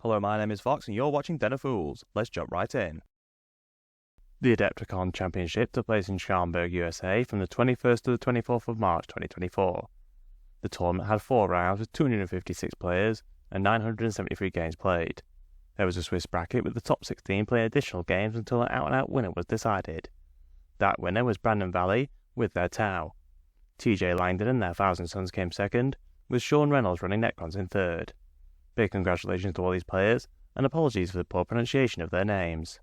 Hello, my name is Fox and you're watching Den of Fools. Let's jump right in. The Adepticon Championship took place in Schaumburg, USA from the 21st to the 24th of March 2024. The tournament had 4 rounds with 256 players and 973 games played. There was a Swiss bracket with the top 16 playing additional games until an out-and-out winner was decided. That winner was Brandon Valley with their Tau. TJ Langdon and their Thousand Sons came second, with Sean Reynolds running Necrons in third. Big congratulations to all these players, and apologies for the poor pronunciation of their names.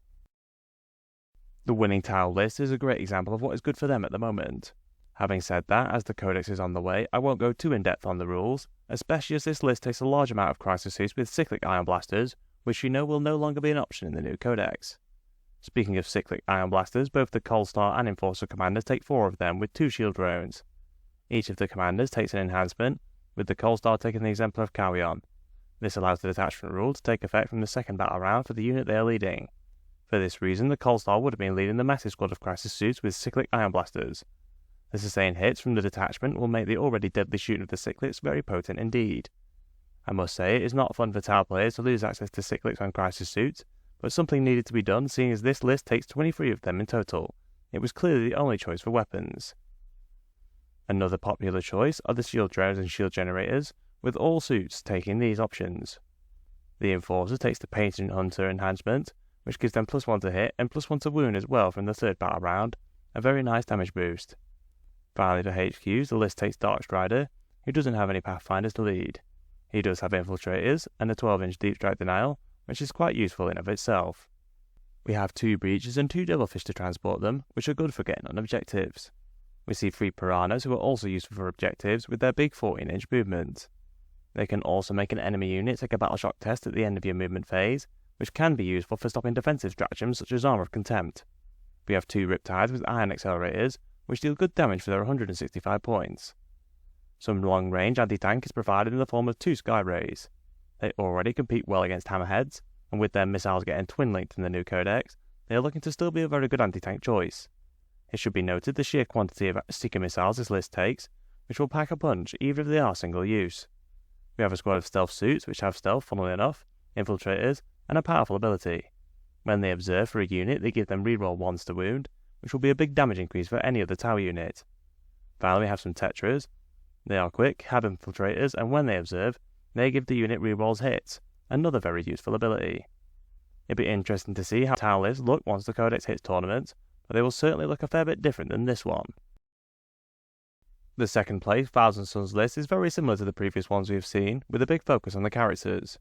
The winning Tau list is a great example of what is good for them at the moment. Having said that, as the Codex is on the way, I won't go too in-depth on the rules, especially as this list takes a large amount of crisis suits with cyclic ion blasters, which we know will no longer be an option in the new Codex. Speaking of cyclic ion blasters, both the Coalstar and Enforcer commanders take 4 of them with 2 shield drones. Each of the commanders takes an enhancement, with the Coalstar taking the Exemplar of Carrion. This allows the detachment rule to take effect from the second battle round for the unit they are leading. For this reason, the Coalstar would have been leading the massive squad of crisis suits with cyclic ion blasters. The sustained hits from the detachment will make the already deadly shooting of the cyclics very potent indeed. I must say, it is not fun for Tau players to lose access to cyclics on crisis suits, but something needed to be done seeing as this list takes 23 of them in total. It was clearly the only choice for weapons. Another popular choice are the shield drones and shield generators, with all suits taking these options. The Enforcer takes the Painted Hunter enhancement, which gives them +1 to hit and +1 to wound as well from the third battle round, a very nice damage boost. Finally for HQs, the list takes Darkstrider, who doesn't have any Pathfinders to lead. He does have Infiltrators and a 12-inch Deep Strike Denial, which is quite useful in of itself. We have 2 Breaches and 2 Devilfish to transport them, which are good for getting on objectives. We see 3 Piranhas who are also useful for objectives with their big 14-inch movement. They can also make an enemy unit take a battle shock test at the end of your movement phase, which can be useful for stopping defensive stratagems such as Armour of Contempt. We have 2 Riptides with iron accelerators, which deal good damage for their 165 points. Some long-range anti-tank is provided in the form of 2 Sky Rays. They already compete well against Hammerheads, and with their missiles getting twin-linked in the new Codex, they are looking to still be a very good anti-tank choice. It should be noted the sheer quantity of Seeker missiles this list takes, which will pack a punch even if they are single-use. We have a squad of stealth suits which have stealth, funnily enough, infiltrators, and a powerful ability. When they observe for a unit, they give them reroll 1s to wound, which will be a big damage increase for any other tower unit. Finally, we have some Tetras. They are quick, have infiltrators, and when they observe, they give the unit rerolls hits, another very useful ability. It'd be interesting to see how Tau lists look once the Codex hits tournaments, but they will certainly look a fair bit different than this one. The second place Thousand Sons list is very similar to the previous ones we have seen, with a big focus on the characters.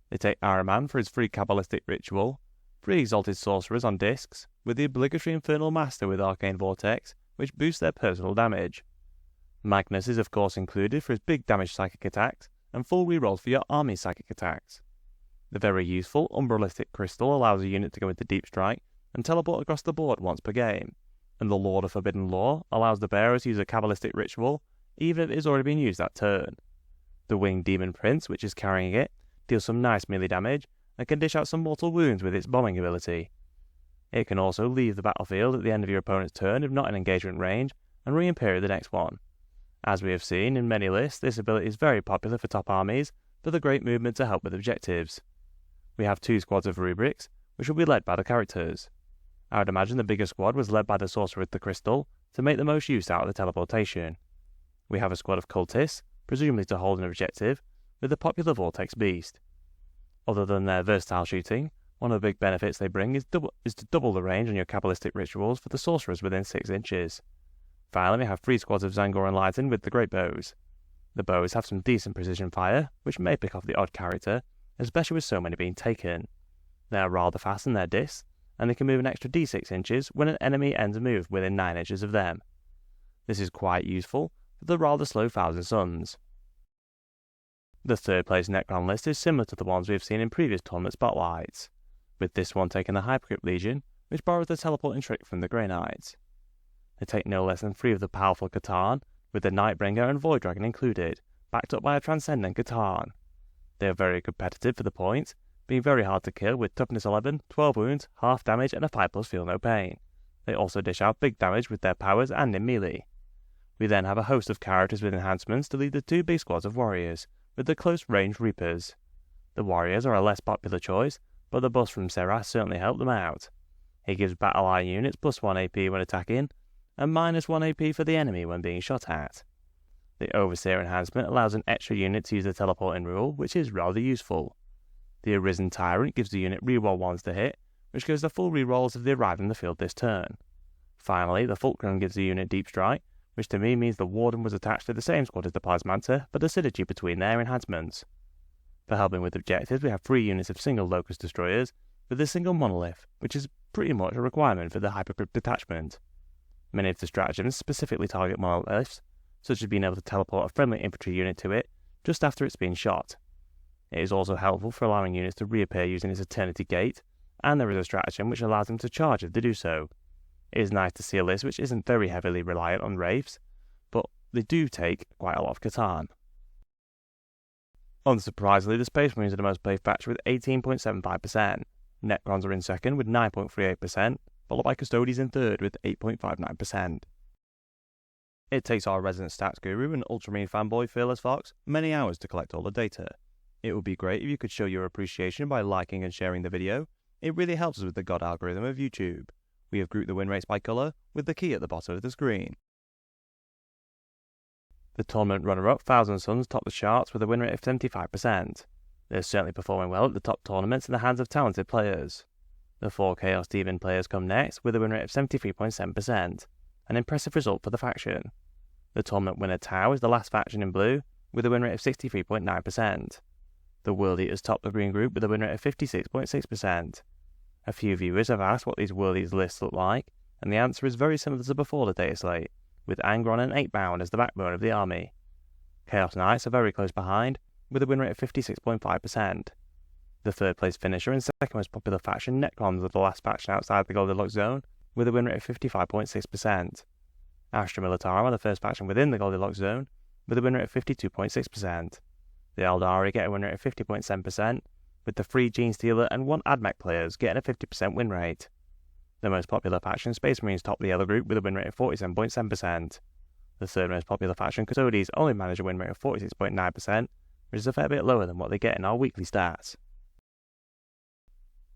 They take Iron Man for his free Kabbalistic Ritual, 3 Exalted Sorcerers on discs, with the obligatory Infernal Master with Arcane Vortex, which boosts their personal damage. Magnus is of course included for his big damage psychic attacks, and full rerolls for your army psychic attacks. The very useful Umbralistic Crystal allows a unit to go into Deep Strike and teleport across the board once per game, and the Lord of Forbidden Law allows the bearer to use a Kabbalistic Ritual, even if it has already been used that turn. The Winged Demon Prince, which is carrying it, deals some nice melee damage, and can dish out some mortal wounds with its bombing ability. It can also leave the battlefield at the end of your opponent's turn if not in engagement range, and re-imperil the next one. As we have seen in many lists, this ability is very popular for top armies, for the great movement to help with objectives. We have 2 squads of Rubrics, which will be led by the characters. I would imagine the bigger squad was led by the Sorcerer with the Crystal, to make the most use out of the teleportation. We have a squad of Cultists, presumably to hold an objective, with the popular Vortex Beast. Other than their versatile shooting, one of the big benefits they bring is to double the range on your Kabbalistic Rituals for the Sorcerers within 6 inches. Finally, we have 3 squads of Zangor Enlightened with the Great Bows. The bows have some decent precision fire, which may pick off the odd character, especially with so many being taken. They are rather fast in their discs, and they can move an extra d6 inches when an enemy ends a move within 9 inches of them. This is quite useful for the rather slow Thousand Sons. The third place Necron list is similar to the ones we have seen in previous tournament spotlights, with this one taking the Hypercrypt Legion, which borrows the teleporting trick from the Grey Knights. They take no less than 3 of the powerful Catan, with the Nightbringer and Void Dragon included, backed up by a Transcendent Catan. They are very competitive for the points, being very hard to kill with toughness 11, 12 wounds, half damage and a 5+ feel no pain. They also dish out big damage with their powers and in melee. We then have a host of characters with enhancements to lead the 2 big squads of warriors, with the close range Reapers. The warriors are a less popular choice, but the bust from Serras certainly helped them out. He gives battle eye units plus 1 AP when attacking, and minus 1 AP for the enemy when being shot at. The Overseer enhancement allows an extra unit to use the teleporting rule, which is rather useful. The Arisen Tyrant gives the unit reroll 1s to hit, which gives the full rerolls if they arrive in the field this turn. Finally, the Fulcrum gives the unit Deep Strike, which to me means the Warden was attached to the same squad as the Plasmanta, but a synergy between their enhancements. For helping with objectives, we have 3 units of single Locust Destroyers with a single Monolith, which is pretty much a requirement for the Hypercrypt detachment. Many of the stratagems specifically target Monoliths, such as being able to teleport a friendly infantry unit to it just after it's been shot. It is also helpful for allowing units to reappear using its Eternity Gate, and there is a stratagem which allows them to charge if they do so. It is nice to see a list which isn't very heavily reliant on Wraiths, but they do take quite a lot of Catan. Unsurprisingly, the Space Marines are the most played faction with 18.75%. Necrons are in second with 9.38%, followed by Custodes in third with 8.59%. It takes our resident stats guru and Ultramarine fanboy Fearless Fox many hours to collect all the data. It would be great if you could show your appreciation by liking and sharing the video. It really helps us with the God algorithm of YouTube. We have grouped the win rates by colour, with the key at the bottom of the screen. The tournament runner-up, Thousand Suns, topped the charts with a win rate of 75%. They're certainly performing well at the top tournaments in the hands of talented players. The 4 Chaos Demon players come next with a win rate of 73.7%, an impressive result for the faction. The tournament winner Tau is the last faction in blue, with a win rate of 63.9%. The World Eaters top the green group with a win rate of 56.6%. A few viewers have asked what these World Eaters lists look like, and the answer is very similar to before the data slate, with Angron and 8-Bound as the backbone of the army. Chaos Knights are very close behind, with a win rate of 56.5%. The third place finisher and second most popular faction, Necrons, are the last faction outside the Goldilocks zone, with a win rate of 55.6%. Astra Militarum are the first faction within the Goldilocks zone, with a win rate of 52.6%. The Eldari get a win rate of 50.7%, with the 3 Gene Stealer and 1 AdMech players getting a 50% win rate. The most popular faction, Space Marines, top the Yellow group with a win rate of 47.7%. The third most popular faction, Custodes, only manage a win rate of 46.9%, which is a fair bit lower than what they get in our weekly stats.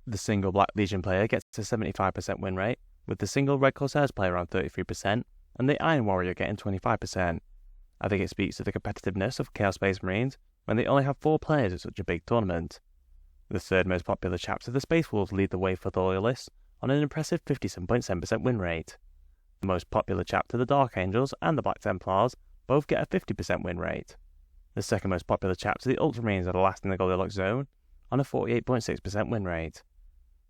The single Black Legion player gets a 75% win rate, with the single Red Corsairs player on 33%, and the Iron Warrior getting 25%. I think it speaks to the competitiveness of Chaos Space Marines when they only have 4 players at such a big tournament. The third most popular chapter, the Space Wolves, lead the way for the Loyalists on an impressive 57.7% win rate. The most popular chapter, the Dark Angels and the Black Templars, both get a 50% win rate. The second most popular chapter, the Ultramarines, are the last in the Goldilocks zone on a 48.6% win rate.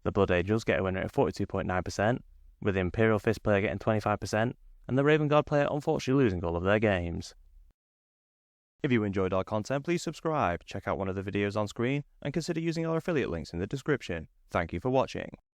The Blood Angels get a win rate of 42.9%, with the Imperial Fist player getting 25%, and the Raven Guard player unfortunately losing all of their games. If you enjoyed our content, please subscribe, check out one of the videos on screen, and consider using our affiliate links in the description. Thank you for watching.